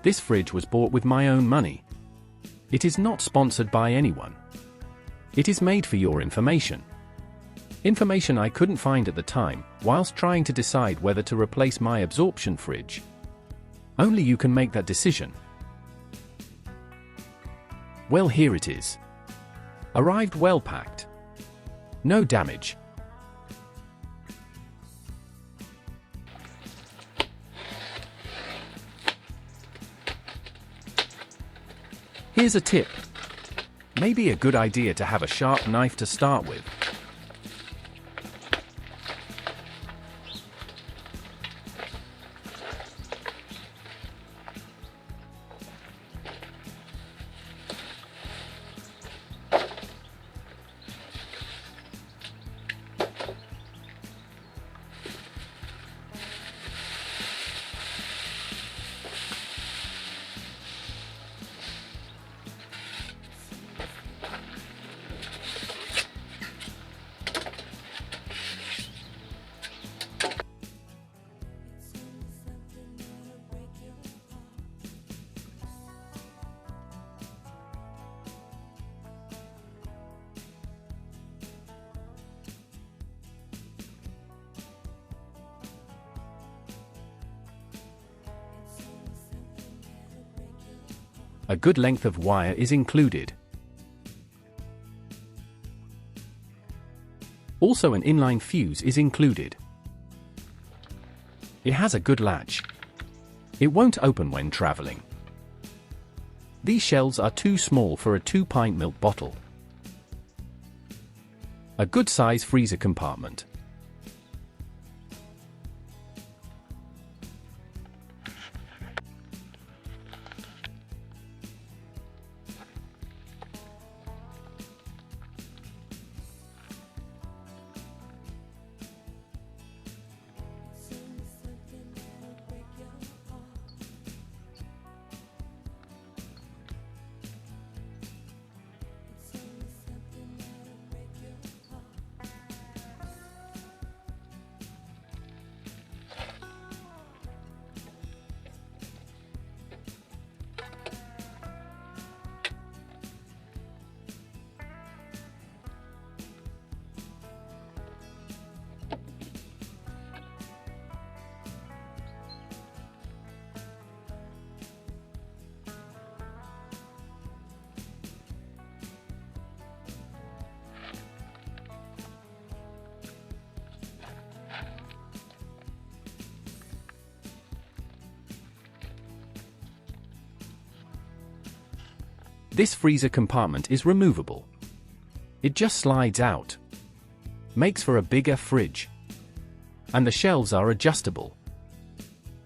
This fridge was bought with my own money. It is not sponsored by anyone. It is made for your information. Information I couldn't find at the time, whilst trying to decide whether to replace my absorption fridge. Only you can make that decision. Well, here it is. Arrived well packed. No damage. Here's a tip. Maybe a good idea to have a sharp knife to start with. A good length of wire is included. Also, an inline fuse is included. It has a good latch. It won't open when traveling. These shells are too small for a 2-pint milk bottle. A good size freezer compartment. This freezer compartment is removable. It just slides out. Makes for a bigger fridge. And the shelves are adjustable.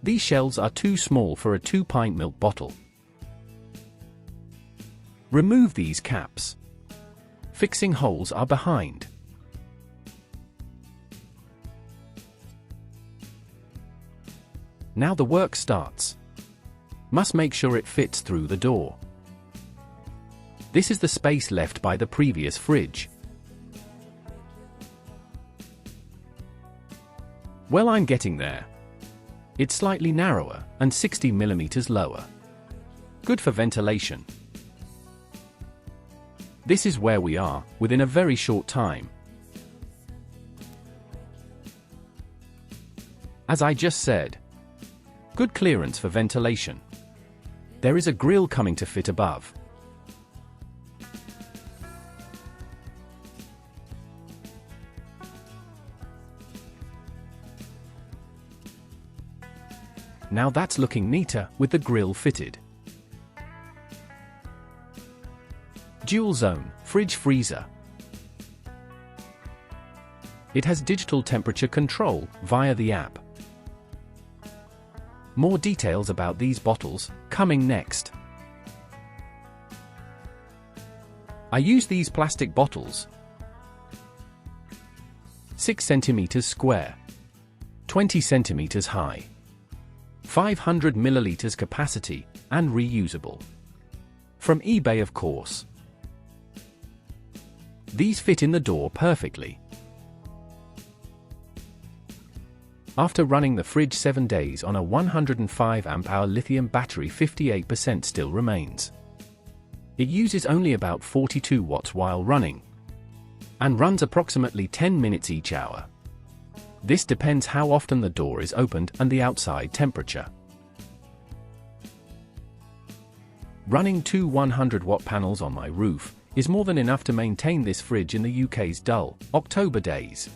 These shelves are too small for a 2-pint milk bottle. Remove these caps. Fixing holes are behind. Now the work starts. Must make sure it fits through the door. This is the space left by the previous fridge. Well, I'm getting there. It's slightly narrower and 60 mm lower. Good for ventilation. This is where we are, within a very short time. As I just said, good clearance for ventilation. There is a grill coming to fit above. Now that's looking neater with the grill fitted. Dual zone, fridge freezer. It has digital temperature control via the app. More details about these bottles coming next. I use these plastic bottles. 6 cm square, 20 cm high. 500 milliliters capacity, and reusable. From eBay, of course. These fit in the door perfectly. After running the fridge 7 days on a 105 amp-hour lithium battery, 58% still remains. It uses only about 42 watts while running, and runs approximately 10 minutes each hour. This depends how often the door is opened and the outside temperature. Running two 100-watt panels on my roof is more than enough to maintain this fridge in the UK's dull October days.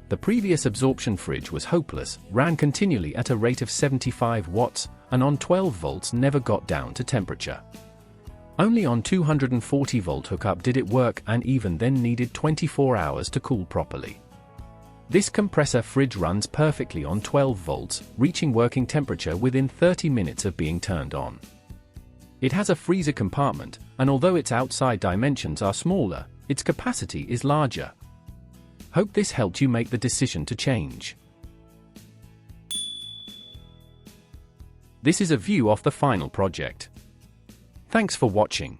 The previous absorption fridge was hopeless, ran continually at a rate of 75 watts, and on 12 volts never got down to temperature. Only on 240-volt hookup did it work, and even then needed 24 hours to cool properly. This compressor fridge runs perfectly on 12 volts, reaching working temperature within 30 minutes of being turned on. It has a freezer compartment, and although its outside dimensions are smaller, its capacity is larger. Hope this helped you make the decision to change. This is a view of the final project. Thanks for watching.